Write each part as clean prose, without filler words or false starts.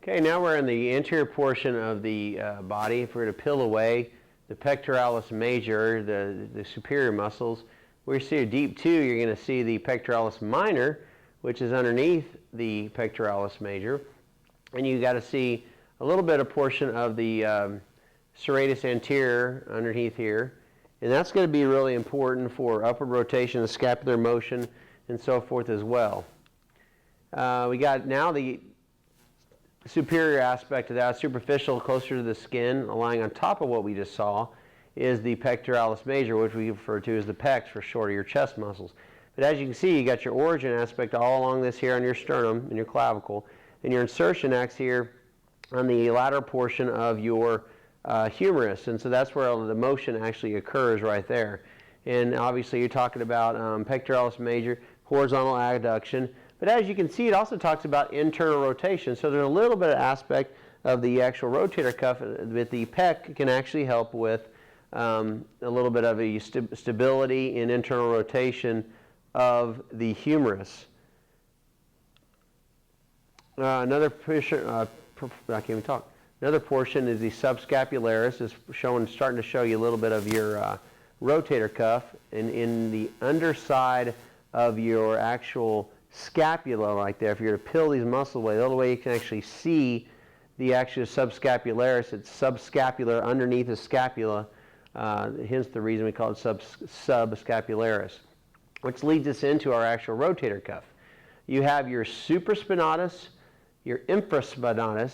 Okay, now we're in the anterior portion of the body. If we're to peel away the Pectoralis Major, the superior muscles, we see a deep 2, you're going to see the Pectoralis Minor, which is underneath the Pectoralis Major. And you got to see a little bit of portion of the serratus anterior underneath here. And that's going to be really important for upward rotation, the scapular motion, and so forth as well. We got now the superior aspect of that, superficial, closer to the skin, lying on top of what we just saw, is the Pectoralis Major, which we refer to as the pecs for short, of your chest muscles. But as you can see, you got your origin aspect all along this here on your sternum and your clavicle, and your insertion axe here on the lateral portion of your humerus, and so that's where the motion actually occurs right there. And obviously you're talking about Pectoralis Major, horizontal adduction. But as you can see, it also talks about internal rotation. So there's a little bit of aspect of the actual rotator cuff that the pec can actually help with a little bit of a stability and internal rotation of the humerus. Another portion, I can't even talk. Another portion is the subscapularis. Is starting to show you a little bit of your rotator cuff, and in the underside of your actual scapula right there. If you're to peel these muscles away, the only way you can actually see the actual subscapularis, it's subscapular underneath the scapula, hence the reason we call it subscapularis, which leads us into our actual rotator cuff. You have your supraspinatus, your infraspinatus,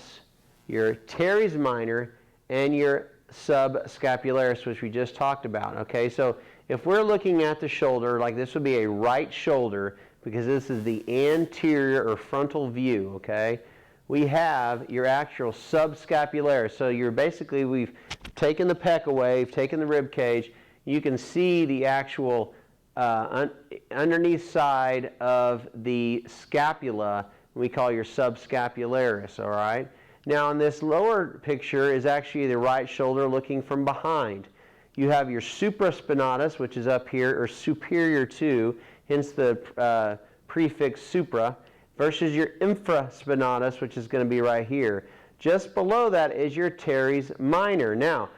your teres minor, and your subscapularis, which we just talked about. Okay, so if we're looking at the shoulder, like this would be a right shoulder, because this is the anterior or frontal view, okay? We have your actual subscapularis. So you're basically, we've taken the pec away, we've taken the rib cage. You can see the actual underneath side of the scapula, we call your subscapularis, all right? Now in this lower picture is actually the right shoulder looking from behind. You have your supraspinatus, which is up here, or superior to, hence the prefix supra, versus your infraspinatus, which is going to be right here. Just below that is your teres minor. Now,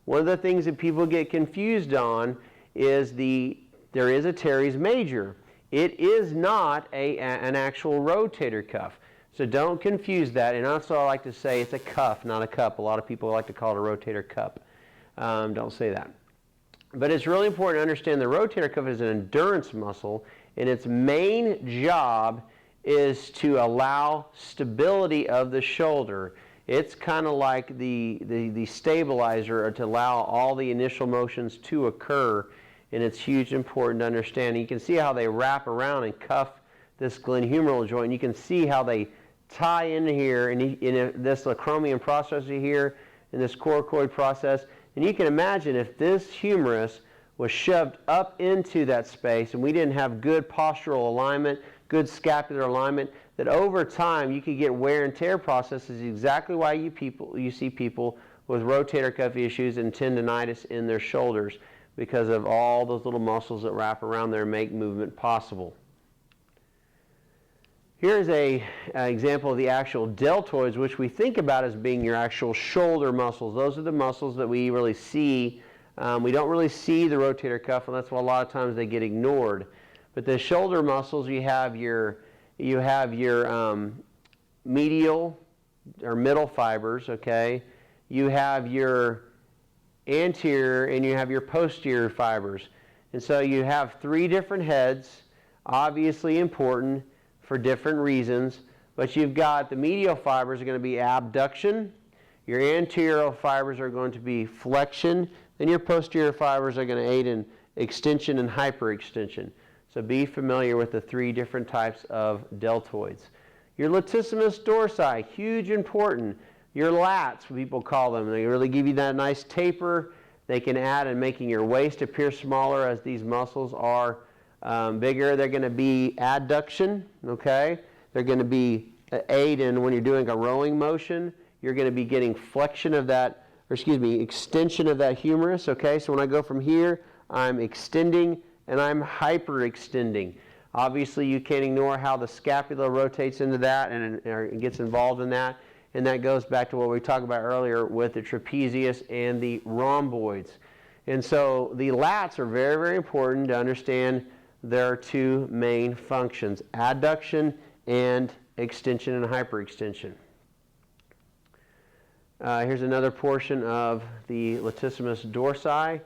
one of the things that people get confused on is there is a teres major. It is not an actual rotator cuff. So don't confuse that. And also I like to say it's a cuff, not a cup. A lot of people like to call it a rotator cup. Don't say that. But it's really important to understand the rotator cuff is an endurance muscle, and its main job is to allow stability of the shoulder. It's kind of like the stabilizer, or to allow all the initial motions to occur, and it's hugely important to understand. You can see how they wrap around and cuff this glenohumeral joint, and you can see how they tie in here, and in this acromion process here, in this coracoid process. And you can imagine if this humerus was shoved up into that space and we didn't have good postural alignment, good scapular alignment, that over time you could get wear and tear processes. Exactly why you see people with rotator cuff issues and tendonitis in their shoulders, because of all those little muscles that wrap around there and make movement possible. Here's an example of the actual deltoids, which we think about as being your actual shoulder muscles. Those are the muscles that we really see. We don't really see the rotator cuff, and that's why a lot of times they get ignored. But the shoulder muscles, you have your medial or middle fibers, okay? You have your anterior and you have your posterior fibers. And so you have 3 different heads, obviously important for different reasons, but you've got the medial fibers are going to be abduction, your anterior fibers are going to be flexion, and your posterior fibers are going to aid in extension and hyperextension. So be familiar with the 3 different types of deltoids. Your Latissimus Dorsi, huge important. Your lats, people call them. They really give you that nice taper. They can add in making your waist appear smaller as these muscles are bigger. They're going to be adduction, okay? They're going to be aid in when you're doing a rowing motion. You're going to be getting flexion of that, or excuse me, extension of that humerus, okay? So when I go from here, I'm extending and I'm hyperextending. Obviously, you can't ignore how the scapula rotates into that and gets involved in that. and that goes back to what we talked about earlier with the trapezius and the rhomboids. And so the lats are very, very important to understand their two main functions, adduction and extension and hyperextension. Here's another portion of the Latissimus Dorsi,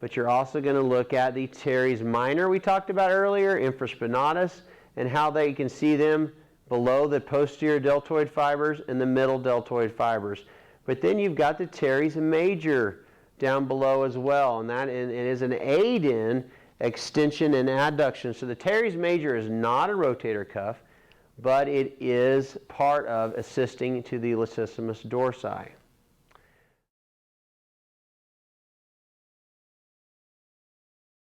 but you're also going to look at the Teres Minor we talked about earlier, infraspinatus, and how they can see them below the posterior deltoid fibers and the middle deltoid fibers. But then you've got the Teres Major down below as well, and that is an aid in extension and adduction. So the Teres Major is not a rotator cuff, but it is part of assisting to the Latissimus Dorsi.